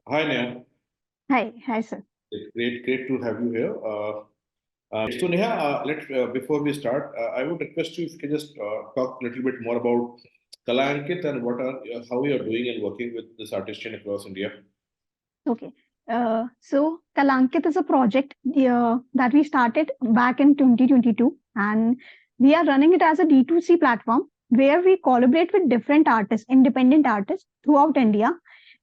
Hi, Neha. Hi, sir. Great to have you here. So, Neha, before we start, I would request you if you can just talk a little bit more about Kalankit and how you are doing and working with this artisan across India. Okay. So Kalankit is a project that we started back in 2022, and we are running it as a D2C platform where we collaborate with different artists, independent artists throughout India.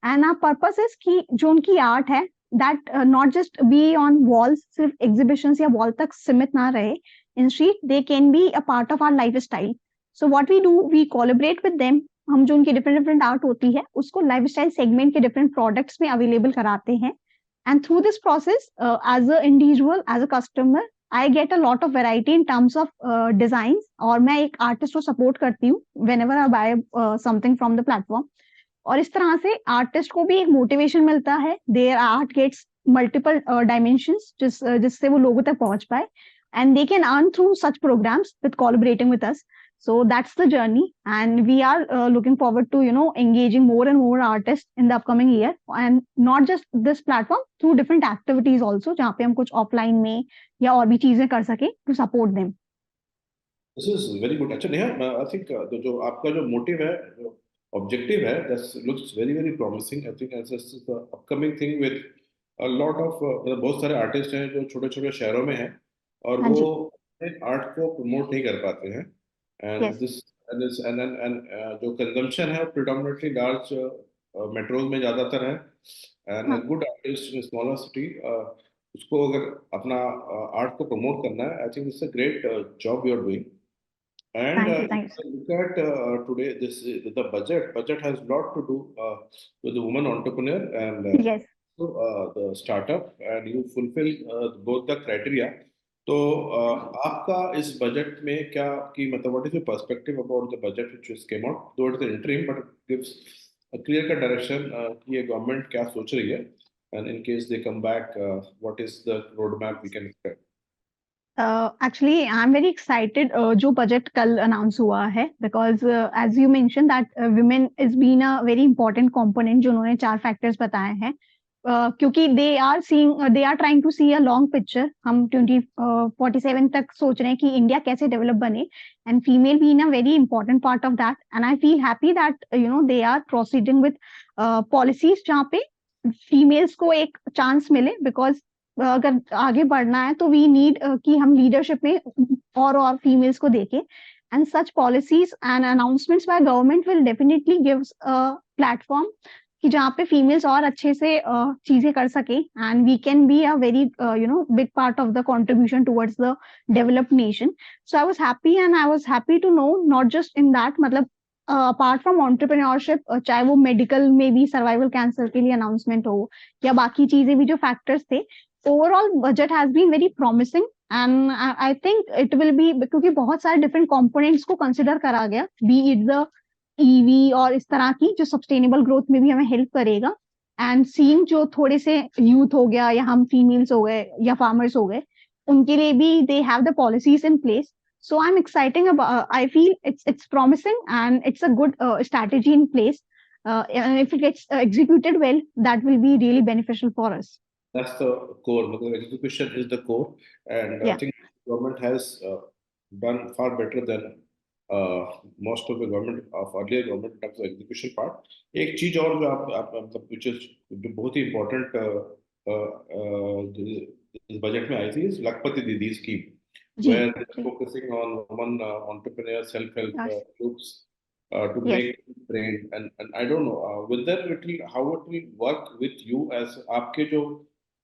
And our purpose is कि जो उनकी art है that not just be on walls, सिर्फ exhibitions या wall तक सीमित ना रहे. Instead, they can be a part of our lifestyle. So what we do, we collaborate with them. हम जो उनकी डिफरेंट डिफरेंट आर्ट होती है उसको लाइफस्टाइल सेगमेंट के डिफरेंट प्रोडक्ट्स में अवेलेबल कराते हैं and through this process as a individual as a customer I get a lot of variety in terms of design और मैं एक आर्टिस्ट को सपोर्ट करती हूँ whenever I buy something from the platform और इस तरह से आर्टिस्ट को भी एक मोटिवेशन मिलता है their art gets multiple dimensions जिससे वो लोगों तक पहुंच पाए and they can earn through such programs with collaborating with us. So that's the journey, and we are looking forward to engaging more and more artists in the upcoming year, and not just this platform, through different activities also जहाँ पे हम कुछ offline में या और भी चीजें कर सके to support them. This is very good. अच्छा नेहा, I think जो आपका जो मोटिव है, जो ऑब्जेक्टिव है, that looks very promising. I think as the upcoming thing with a lot of बहुत सारे आर्टिस्ट हैं जो छोटे छोटे शहरों में हैं और हाँ वो जी. आर्ट को प्रमोट नहीं कर पाते हैं एंड Yes. दिस एंड जो कंजम्पशन है प्रिडोमिनेटली लार्ज मेट्रोज में ज़्यादातर है एंड हाँ. Good artist in smaller city उसको अगर अपना आर्ट को प्रमोट करना है I think it's a great job you are doing and Thank you. if Thanks. I look at today, the budget has a lot to do with the woman entrepreneur and Yes. the startup, and you fulfill both the criteria. तो आपका इस budget में क्या की मतलब what is your perspective about the budget which just came out? Though it's an interim, but it gives a clear cut direction कि ये government क्या सोच रही है, and in case they come back, what is the roadmap we can expect? Actually, I'm very excited जो budget कल announce हुआ है because as you mentioned that women is been a very important component जो उन्होंने 4 factors बताए हैं क्योंकि they are trying to see a long picture हम 2047 तक सोच रहे हैं कि इंडिया कैसे डेवलप बने and female being a very important part of that and I feel happy that they are proceeding with policies जहाँ पे फीमेल्स को एक चांस मिले बिकॉज अगर आगे बढ़ना है तो वी नीड कि हम लीडरशिप में और फीमेल्स को देखें and such policies and announcements by government will definitely gives a platform कि जहाँ पे फीमेल्स और अच्छे से चीजें कर सके and we can be a very big part of the contribution towards the developed nation so I was happy and I was happy to know not just in that मतलब अपार्ट फ्रॉम एंटरप्रेन्योरशिप चाहे वो medical में भी survival cancer के लिए announcement हो या बाकी चीजें भी जो फैक्टर्स थे overall budget has been very promising and I think it will be क्योंकि बहुत सारे different components को consider करा गया be it the EV और इस तरह की जो sustainable growth में भी हमें help करेगा and seeing जो थोड़े से youth हो गया या हम females हो गए या farmers हो गए उनके लिए भी they have the policies in place so I'm exciting about I feel it's promising and it's a good strategy in place and if it gets executed well that will be really beneficial for us. That's the core. Because execution is the core, and I Yeah. think government has done far better than most of the government of earlier government in terms of execution part. एक चीज और जो आप मतलब which is जो बहुत ही important इस budget में आई थी is लखपति दीदी scheme, ji. where they're focusing on women entrepreneurs, self-help Yes. groups to Yes. make trained and I don't know whether it will how it will work with you as आपके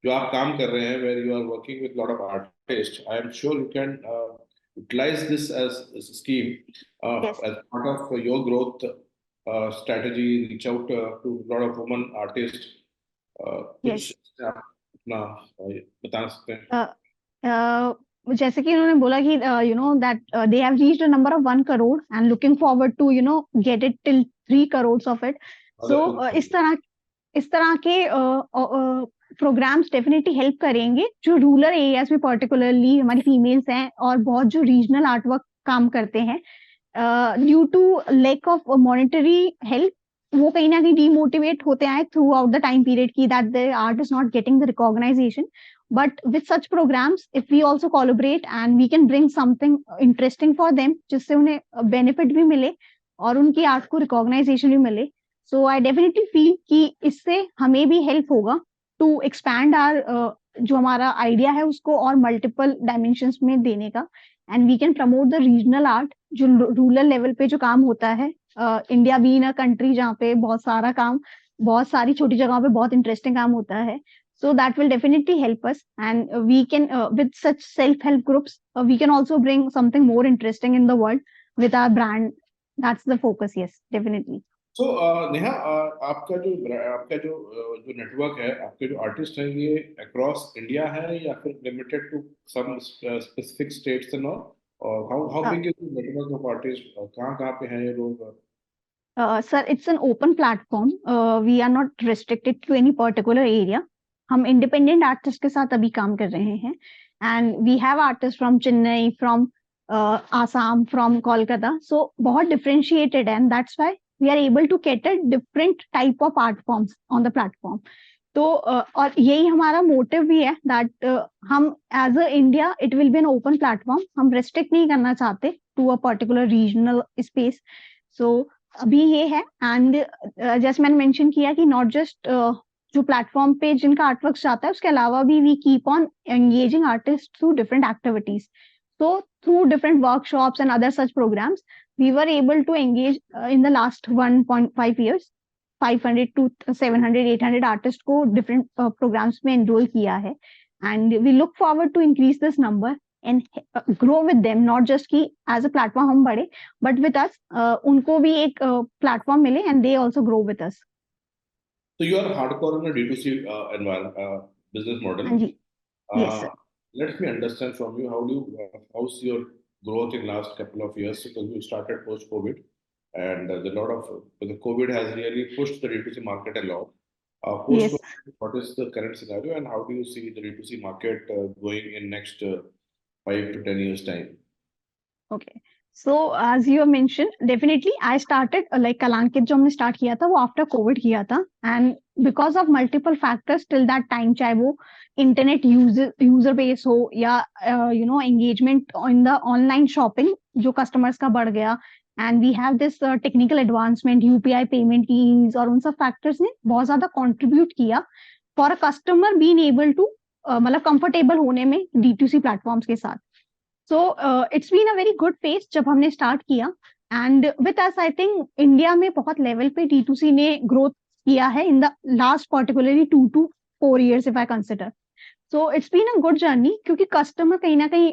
जो आप काम कर रहे हैं where you are working with lot of artists, I am sure you can utilize this as a scheme Yes. as part of your growth strategy, reach out to a lot of women artists. Yes. कुछ आप अपना बता सकते हैं? जैसे कि उन्होंने बोला कि that they have reached a number of 1 crore and looking forward to get it till 3 crore of it so इस तरह के प्रोग्राम्स डेफिनेटली हेल्प करेंगे जो रूरल एरियाज में पर्टिकुलरली हमारी फीमेल्स हैं और बहुत जो रीजनल आर्ट वर्क काम करते हैं due to lack of monetary help वो कहीं ना कहीं डीमोटिवेट होते आए throughout the time period की that the art is not getting the recognisation. But with such programmes if we also collaborate and we can bring something interesting for them, जिससे उन्हें benefit भी मिले और उनकी art को recognition भी मिले. सो आई डेफिनेटली फील कि इससे हमें भी हेल्प होगा टू एक्सपैंड आर जो हमारा आइडिया है उसको और मल्टीपल डायमेंशंस में देने का. And we can promote the regional art जो रूरल लेवल पे जो काम होता है. इंडिया बीइंग अ कंट्री जहाँ पे बहुत सारा काम, बहुत सारी छोटी जगहों पे बहुत इंटरेस्टिंग काम होता है. So that will definitely help us, and we can, with such self-help groups, we can also bring something more interesting in the world with our brand. That's the focus. Yes, definitely. So Neha, आपका जो network है, आपके जो artist हैं, ये across India है या फिर limited to some specific states and all, और how Uh, big is the network of artist, कहाँ कहाँ पे हैं ये लोग? Sir, it's an open platform. We are not restricted to any particular area. हम independent artist के साथ अभी काम कर रहे हैं, and we have artists from Chennai, from Assam, from Kolkata. So बहुत differentiated, and that's why we are able to cater different type of art forms on the platform. तो और यही हमारा मोटिव भी है दैट हम as a India it will be an open platform. हम restrict नहीं करना चाहते to a particular regional space. So अभी ये है. एंड जैसे मैंने मेंशन किया कि नॉट जस्ट जो प्लेटफॉर्म पे जिनका आर्टवर्क जाता है, उसके अलावा भी we keep on engaging artist through different activities. So through different workshops and other such programmes we were able to engage in the last 1.5 years 500 to 700 800 artist को different programmes में enrol किया है. And we look forward to increase this number and grow with them. Not just कि as a platform हम बढ़े, but with us उनको भी एक प्लेटफॉर्म मिले and they also grow with us. So you are hardcore in a D2C environment, business model. हाँ जी. Yes Uh, sir. Let me understand from you, how do you, how's your growth in last couple of years? Because you started post-COVID, and the lot of the COVID has really pushed the D2C market a lot. Yes. Post-COVID, what is the current scenario, and how do you see the D2C market going in next 5 to 10 years time? Okay. So as you mentioned, definitely I started like Kalankit जो हमने start किया था वो after COVID किया था. And because of multiple factors till that time, चाहे वो internet user base हो या engagement in the online shopping जो customers का बढ़ गया, and we have this technical advancement, UPI payment ease, और उन सब factors ने बहुत ज़्यादा contribute किया for a customer being able to मतलब comfortable होने में D2C platforms के साथ. So it's been a very good phase जब हमने स्टार्ट किया. And with us I think India में बहुत लेवल पे D2C ने ग्रोथ किया है in the last particularly 2 to 4 years if I consider. So it's been a good journey क्योंकि कस्टमर कहीं ना कहीं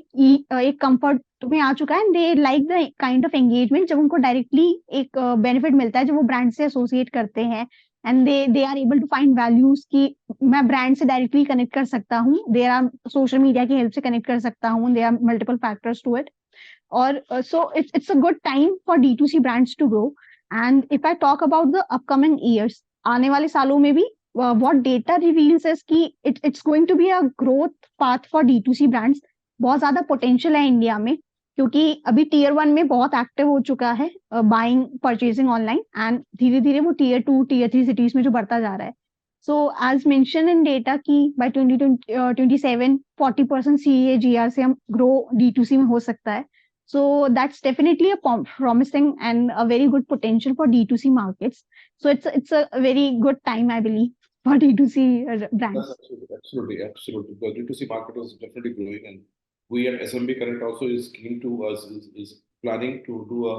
एक कंफर्ट में आ चुका है and they like the kind of engagement जब उनको डायरेक्टली एक बेनिफिट मिलता है जब वो ब्रांड से एसोसिएट करते हैं. And they are able to find values कि मैं ब्रांड से डायरेक्टली कनेक्ट कर सकता हूँ, देर आर सोशल मीडिया की हेल्प से कनेक्ट कर सकता हूँ, there are multiple factors to it. और so it's a good time for D2C brands to grow. And if I talk about the upcoming years, आने वाले सालों में भी what data reveals is कि it's going to be a growth path for D2C brands. बहुत ज्यादा potential है India में क्योंकि अभी टीयर 1 में बहुत एक्टिव हो चुका है बाइंग परचेजिंग ऑनलाइन, एंड धीरे धीरे वो टीयर 2 टीयर 3 सिटीज में जो बढ़ता जा रहा है. So as mention in data की बाय 2027 40% CAGR से हम ग्रो D2C में हो सकता है. So that's definitely a promising and a very good potential for D2C markets. So it's a very good time, I believe, for D2C Yes, brands. absolutely. The D2C market is definitely growing, and we at SMB Connect also is keen to is planning to do a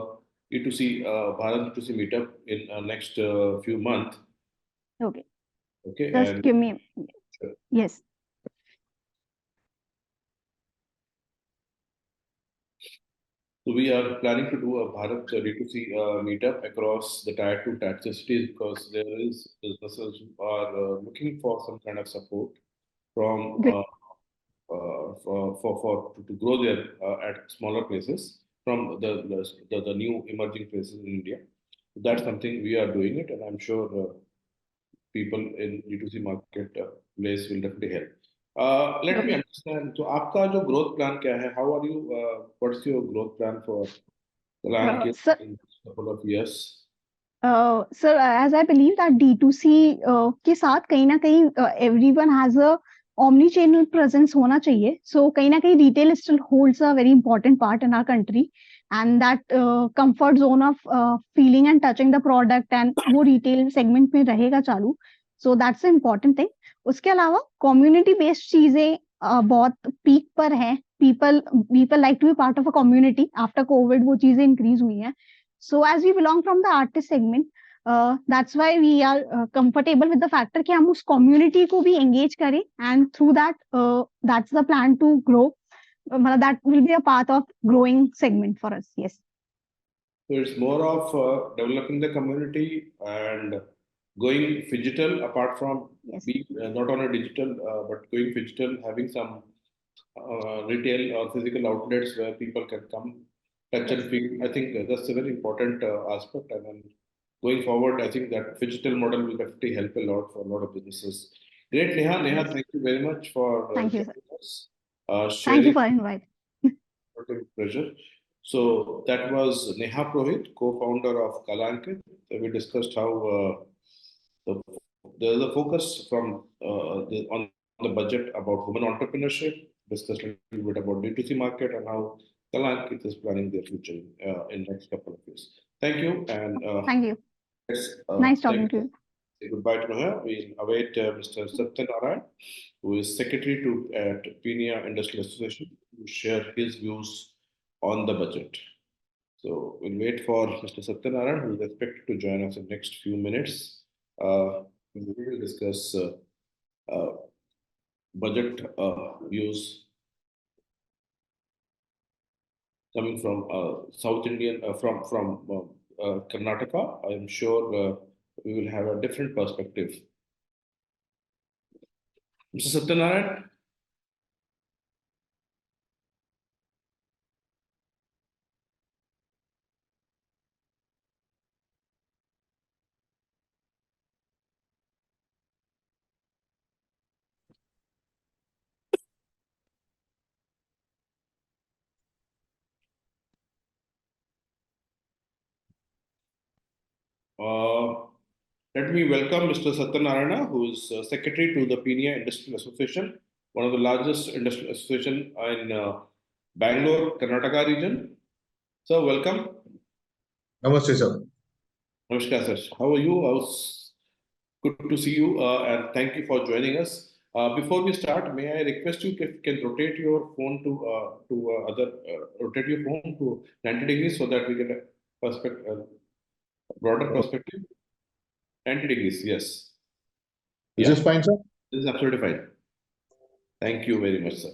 D2C Bharat D2C meetup in next few months. Okay, Okay, just and give me. Yes. so we are planning to do a Bharat D2C meetup across the tier 2, tier 3 cities, because there is businesses who are looking for some kind of support from Good. to grow their at smaller places from the new emerging places in India. That's something we are doing it, and I'm sure people in D2C market place will definitely help. Let me Okay. understand. So, आपका जो growth plan क्या है? How are you? What's your growth plan for Kalānkit So in a couple of years? Sir, as I believe that D2C के साथ कहीं ना कहीं everyone has a omni-channel presence होना चाहिए. So कहीं ना कहीं retail still holds a very important part in our country, and that comfort zone of feeling and touching the product and वो retail segment में रहेगा चालू. So that's the important thing. उसके अलावा community based चीजें बहुत peak पर हैं. People like to be part of a community. After COVID वो चीजें increase हुई हैं. So as we belong from the artist segment, that's why we are comfortable with the factor कि हम उस community को भी engage करें, and through that that's the plan to grow. That will be a path of growing segment for us. Yes. So it's more of developing the community and going phygital apart from Yes. being not on a digital, but going phygital, having some retail or physical outlets where people can come, touch and feel. I think that's a very important aspect. And then going forward, I think that phygital model will definitely help a lot for a lot of businesses. Great, Neha. Neha, Yes. thank you very much for Thank you, sir. joining us, Thank you sharing. for inviting. Pleasure. So that was Neha Purohit, co-founder of Kalankit. We discussed how the, there's a focus from on the budget about women entrepreneurship. Discussed a little bit about D2C market and how Kalankit is planning their future in next couple of years. Thank you, and Thank you. let's Nice talking to you. say goodbye to Neha. We'll await Mr. Satyanarayan, who is secretary to at Pinia Industrial Association, to share his views on the budget. So we'll wait for Mr. Satyanarayan, who is expected to join us in the next few minutes. We will discuss budget views coming from South Indian, from Karnataka. I am sure we will have a different perspective. Mr. Satyanarayan? Let me welcome Mr. Satyanarayana, who is secretary to the Pinia Industrial Association, one of the largest industrial association in Bangalore, Karnataka region. So welcome. Namaste, sir. Namaskar, sir. How are you? Good to see you, and thank you for joining us. Before we start, may I request you can rotate your phone to rotate your phone to 90 degrees so that we get a broader perspective. 90 degrees, yes. Is this fine, sir? This is absolutely fine. Thank you very much, sir.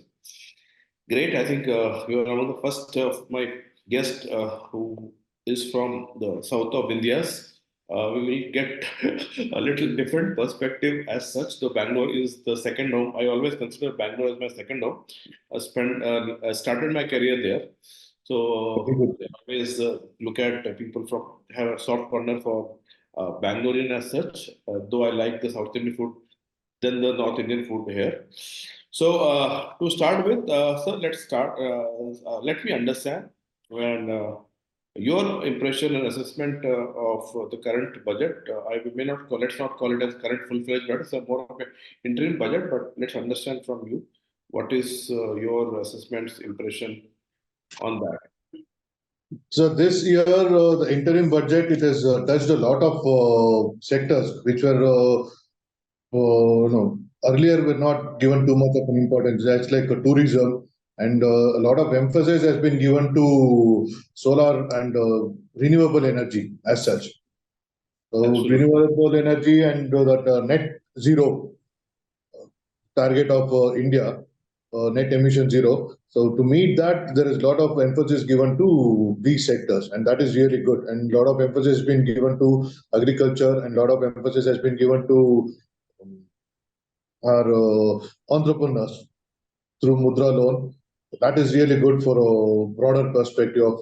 Great. I think you are one of the first of my guests who is from the south of India. We will get a little different perspective as such. Though Bangalore is the second home. I always consider Bangalore as my second home. I started my career there. So I always look at people from have a soft corner for Bangalorean as such. Though I like the South Indian food than the North Indian food here. So to start with, sir, let's start. Let me understand when your impression and assessment of the current budget. I may not call let's not call it as current full-fledged budget. It's more of an interim budget, but let's understand from you what is your assessment's impression on that. So this year, the interim budget, it has touched a lot of sectors which were, earlier were not given too much of an importance. That's like tourism, and a lot of emphasis has been given to solar and renewable energy as such. So Absolutely. renewable energy and that net zero target of India, net emission zero. So to meet that, there is a lot of emphasis given to these sectors, and that is really good. And a lot of emphasis has been given to agriculture, and a lot of emphasis has been given to our entrepreneurs through Mudra loan. That is really good for a broader perspective of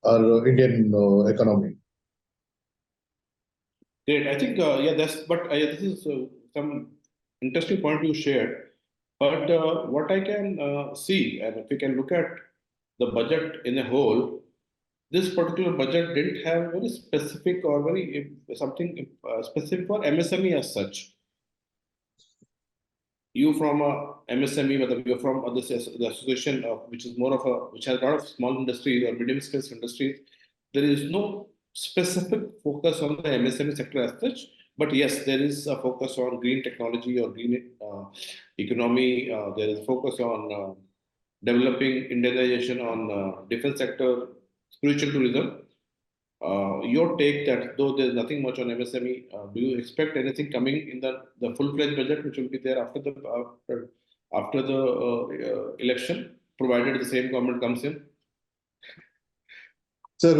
our Indian economy. Great. I think this is some interesting point you shared. But what I can see, and if we can look at the budget in a whole, this particular budget didn't have very specific or very something specific for MSME as such. You from a MSME, whether you're from the association which is more of a which has a lot of small industries or medium scale industries, there is no specific focus on the MSME sector as such. But yes, there is a focus on green technology or green economy. There is focus on developing Indianization on defense sector, spiritual tourism. Your take that though there's nothing much on MSME, do you expect anything coming in the full-fledged budget which will be there after the election, provided the same government comes in? Sir,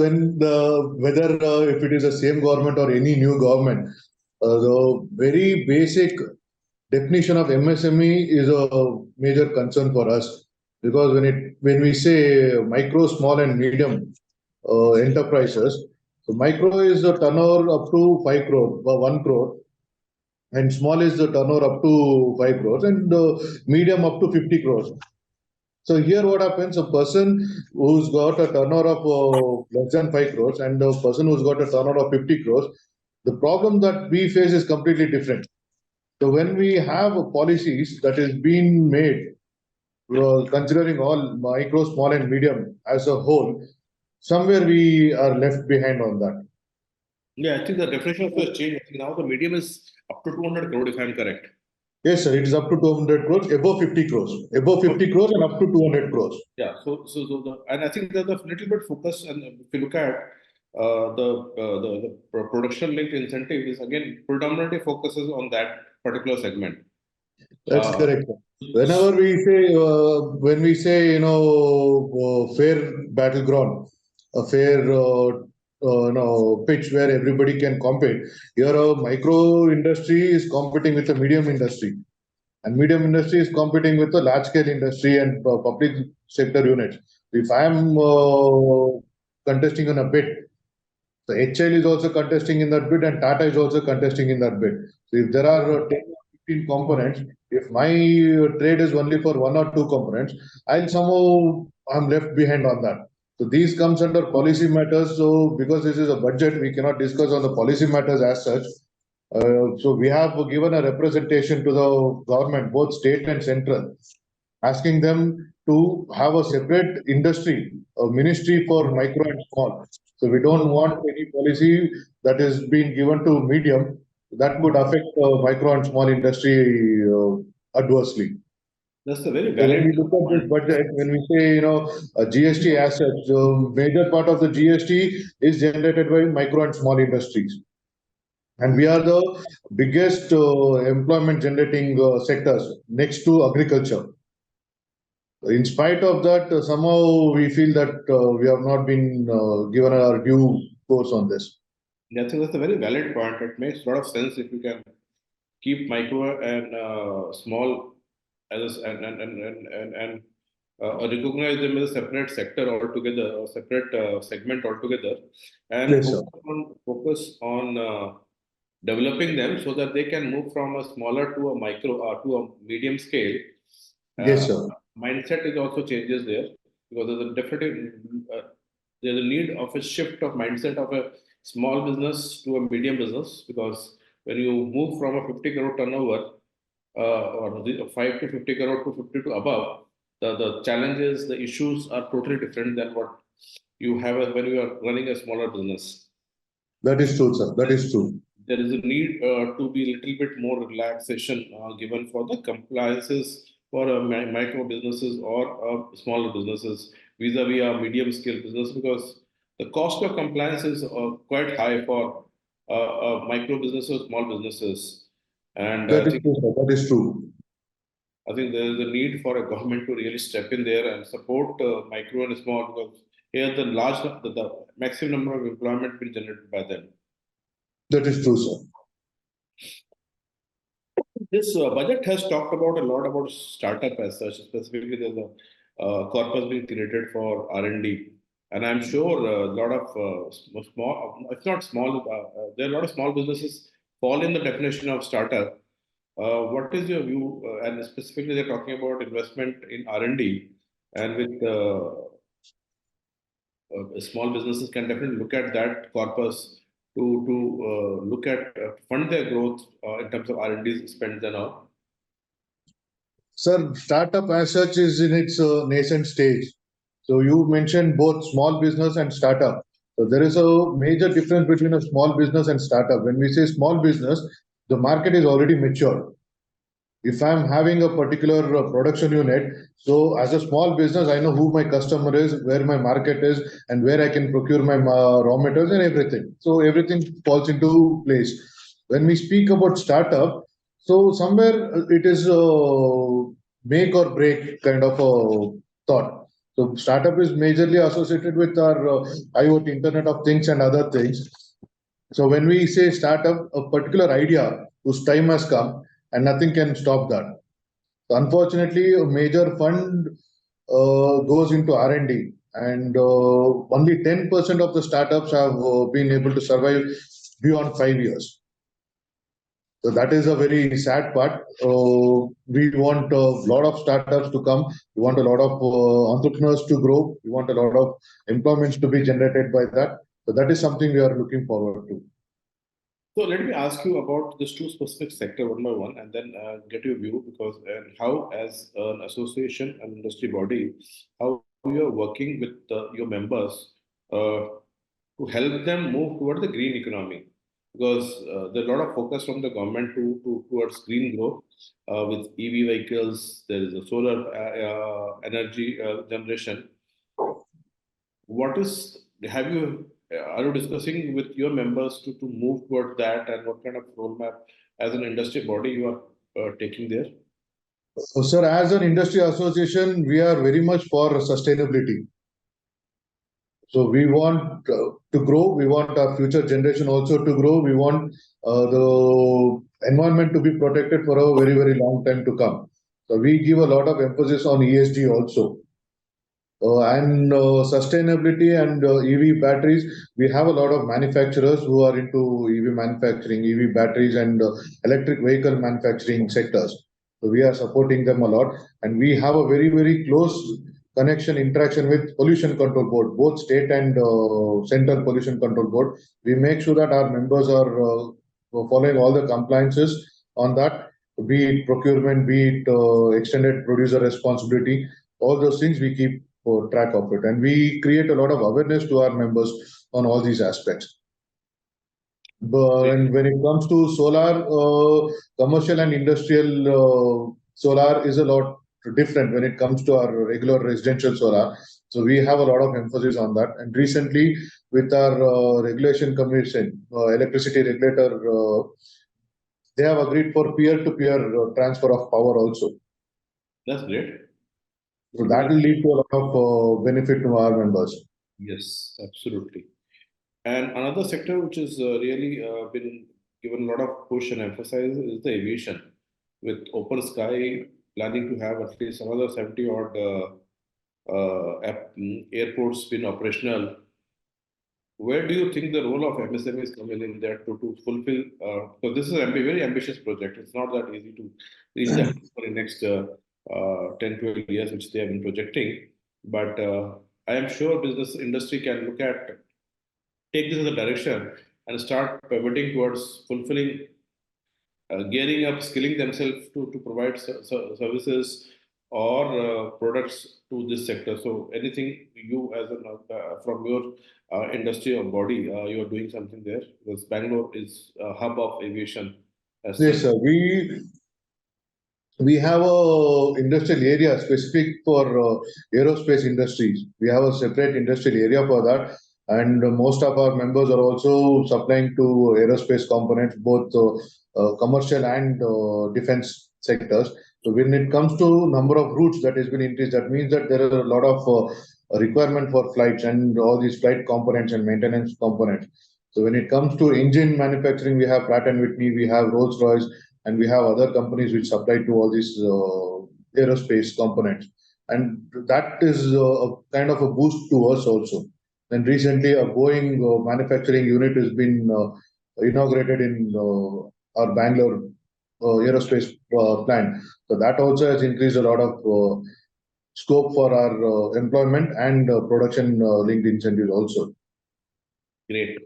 whether if it is the same government or any new government, the very basic definition of MSME is a major concern for us, because when we say micro, small, and medium enterprises, so micro is the turnover up to 5 crore, 1 crore, and small is the turnover up to 5 crores, and medium up to 50 crores. So here what happens, a person who's got a turnover of less than 5 crores and a person who's got a turnover of 50 crores, the problem that we face is completely different. So when we have policies that is being made, considering all micro, small, and medium as a whole, somewhere we are left behind on that. Yeah, I think the definition of has changed. I think now the medium is up to 200 crore, if I'm correct. Yes, sir. It is up to 200 crores, above 50 crores, above 50 crores, and up to 200 crores. Yeah. And I think that the little bit focus, and if you look at the production linked incentive is again predominantly focuses on that particular segment. That's correct. Whenever when we say, fair battleground, a fair, pitch where everybody can compete, here a micro industry is competing with a medium industry, and medium industry is competing with the large scale industry and public sector units. If I am contesting on a bid, the HL is also contesting in that bid, and Tata is also contesting in that bid. So if there are 10 or 15 components, if my trade is only for 1 or 2 components, I'm left behind on that. So these comes under policy matters. So because this is a budget, we cannot discuss on the policy matters as such. So we have given a representation to the government, both state and central, asking them to have a separate industry, a ministry for micro and small. So we don't want any policy that is being given to medium that would affect micro and small industry adversely. That's a very So when valid we look at this budget, when we say, GST assets, major part of the GST is generated by micro and small industries. And we are the biggest employment generating sectors next to agriculture. In spite of that, somehow we feel that we have not been given our due course on this. I think that's a very valid point. It makes a lot of sense if you can keep micro and small as and recognize them as a separate sector altogether, or separate segment altogether, and Yes, sir. focus on developing them so that they can move from a smaller to a micro or to a medium scale. Yes, sir. Mindset is also changes there, because there's a definitely there's a need of a shift of mindset of a small business to a medium business, because when you move from a 50 crore turnover or 5 to 50 crore to 50 to above, the challenges, the issues are totally different than what you have when you are running a smaller business. That is true, sir. That is true. There is a need to be a little bit more relaxation given for the compliances for micro businesses or smaller businesses vis-a-vis a medium scale business, because the cost of compliance is quite high for micro businesses, small businesses. And That is true, sir. That is true. I think there is a need for a government to really step in there and support micro and small, because here the maximum number of employment will be generated by them. That is true, sir. This budget has talked about a lot about startup as such. Specifically, there's a corpus being created for R&D, and I'm sure a lot of small, if not small, there are a lot of small businesses fall in the definition of startup. What is your view? And specifically, they're talking about investment in R&D, and with small businesses can definitely look at that corpus to look at fund their growth in terms of R&D spends and all? Sir, startup as such is in its nascent stage. So you mentioned both small business and startup. So there is a major difference between a small business and startup. When we say small business, the market is already mature. If I'm having a particular production unit, so as a small business, I know who my customer is, where my market is, and where I can procure my raw materials and everything. So everything falls into place. When we speak about startup, so somewhere it is make or break kind of a thought. So startup is majorly associated with our IoT, Internet of Things and other things. So when we say startup, a particular idea whose time has come and nothing can stop that. So unfortunately, a major fund goes into R&D, and only 10% of the startups have been able to survive beyond 5 years. So that is a very sad part. We want a lot of startups to come. We want a lot of entrepreneurs to grow. We want a lot of employments to be generated by that. So that is something we are looking forward to. So let me ask you about this two specific sector one by one, and then get your view, because how, as an association and industry body, how you are working with your members uh, to help them move towards the green economy, because there's a lot of focus from the government towards green growth with EV vehicles. There is a solar energy generation. What is, have you, are you discussing with your members to move toward that, and what kind of roadmap as an industry body you are taking there? So, sir, as an industry association, we are very much for sustainability. So we want to grow. We want our future generation also to grow. We want the environment to be protected for a very, very long time to come. So we give a lot of emphasis on ESG also. And sustainability and EV batteries, we have a lot of manufacturers who are into EV manufacturing, EV batteries and electric vehicle manufacturing sectors. So we are supporting them a lot, and we have a very, very close connection, interaction with pollution control board, both state and central pollution control board. We make sure that our members are following all the compliances on that, be it procurement, be it extended producer responsibility, all those things we keep track of it, and we create a lot of awareness to our members on all these aspects. But when it comes to solar, commercial and industrial solar is a lot different when it comes to our regular residential solar. So we have a lot of emphasis on that. And recently, with our regulation commission, electricity regulator, they have agreed for peer-to-peer transfer of power also. That's great. So that will lead to a lot of benefit to our members. Yes, absolutely. And another sector which has really been given a lot of push and emphasis is the aviation, with Open Sky planning to have at least another 70 odd airports been operational. Where do you think the role of MSMEs come in there to fulfill? So this is a very ambitious project. It's not that easy to reach that for the next 10, 12 years, which they have been projecting. But I am sure business industry can look at, take this as a direction and start pivoting towards fulfilling, gearing up, skilling themselves to provide services or products to this sector. So anything you as an from your industry or body, you are doing something there, because Bangalore is a hub of aviation. Yes, sir. We have a industrial area specific for aerospace industries. We have a separate industrial area for that, and most of our members are also supplying to aerospace components, both commercial and defense sectors. So when it comes to number of routes that has been increased, that means that there are a lot of requirement for flights and all these flight components and maintenance components. So when it comes to engine manufacturing, we have Pratt and Whitney, we have Rolls-Royce, and we have other companies which supply to all these aerospace components, and that is a kind of a boost to us also. And recently, a Boeing manufacturing unit has been inaugurated in our Bangalore aerospace plant. So that also has increased a lot of scope for our employment and production linked incentives also. Great.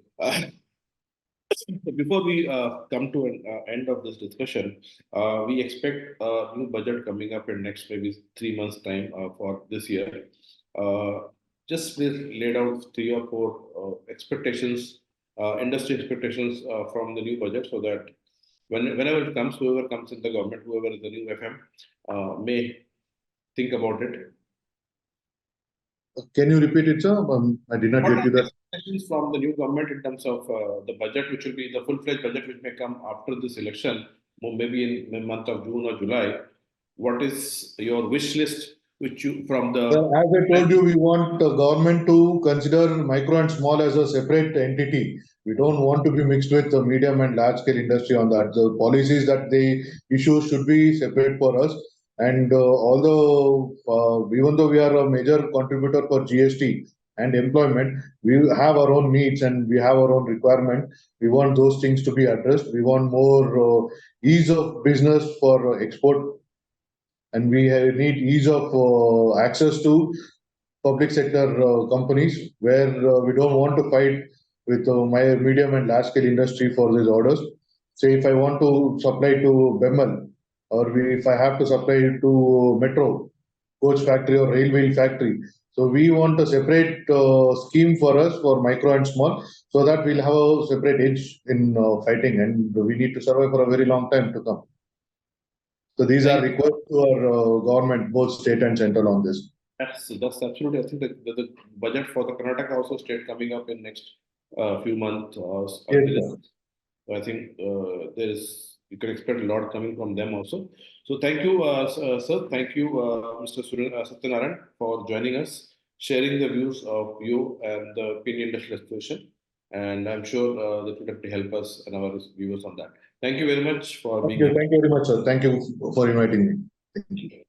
Before we come to an end of this discussion, we expect a new budget coming up in next maybe 3 months' time for this year. Just please laid out 3 or 4 expectations, industry expectations from the new budget, so that whenever it comes, whoever comes in the government, whoever is the new FM, may think about it. Can you repeat it, sir? I did not What get are you the that. expectations from the new government in terms of the budget, which will be the full-fledged budget, which may come after this election, or maybe in the month of June or July? What is your wish list, which you from the? Well, as I told you, we want the government to consider micro and small as a separate entity. We don't want to be mixed with the medium and large scale industry on that. The policies that they issue should be separate for us. And although, even though we are a major contributor for GST and employment, we have our own needs and we have our own requirement. We want those things to be addressed. We want more ease of business for export, and we need ease of access to public sector companies, where we don't want to fight with my medium and large scale industry for these orders. Say if I want to supply to Bemal, or if I have to supply to Metro, coach factory or railway factory. So we want a separate scheme for us for micro and small, so that we'll have a separate edge in fighting, and we need to survive for a very long time to come. So these are requests to our government, both state and central, on this. That's absolutely. I think the budget for the Karnataka also state coming up in next few months. Yes, I think you can expect a lot coming from them also. So thank you, sir. Thank you, Mr. Satyanarayan, for joining us, sharing the views of you and the Pin Industrial Association. And I'm sure that will definitely help us and our viewers on that. Thank you very much for being here. Thank you very much, sir. Thank you for inviting me. Thank you.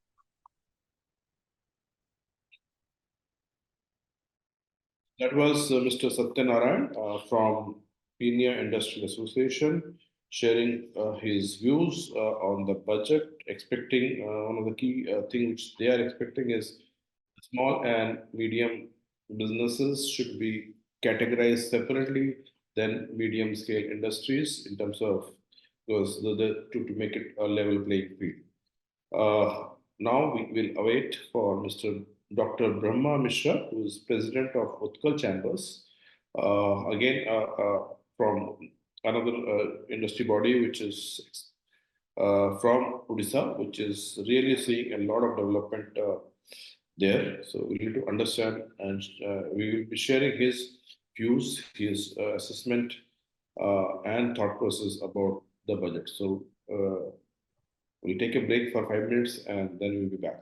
That was Mr. Satyanarayan from Pina Industrial Association, sharing his views on the budget. Expecting one of the key things they are expecting is small and medium businesses should be categorized separately than medium scale industries in terms of because to make it a level playing field. Now we will await for Mr. Dr. Brahma Mishra, who is president of Utkal Chambers, again from another industry body, which is from Odisha, which is really seeing a lot of development there. So we need to understand, and we will be sharing his views, his assessment, and thought process about the budget. So we'll take a break for 5 minutes and then we'll be back.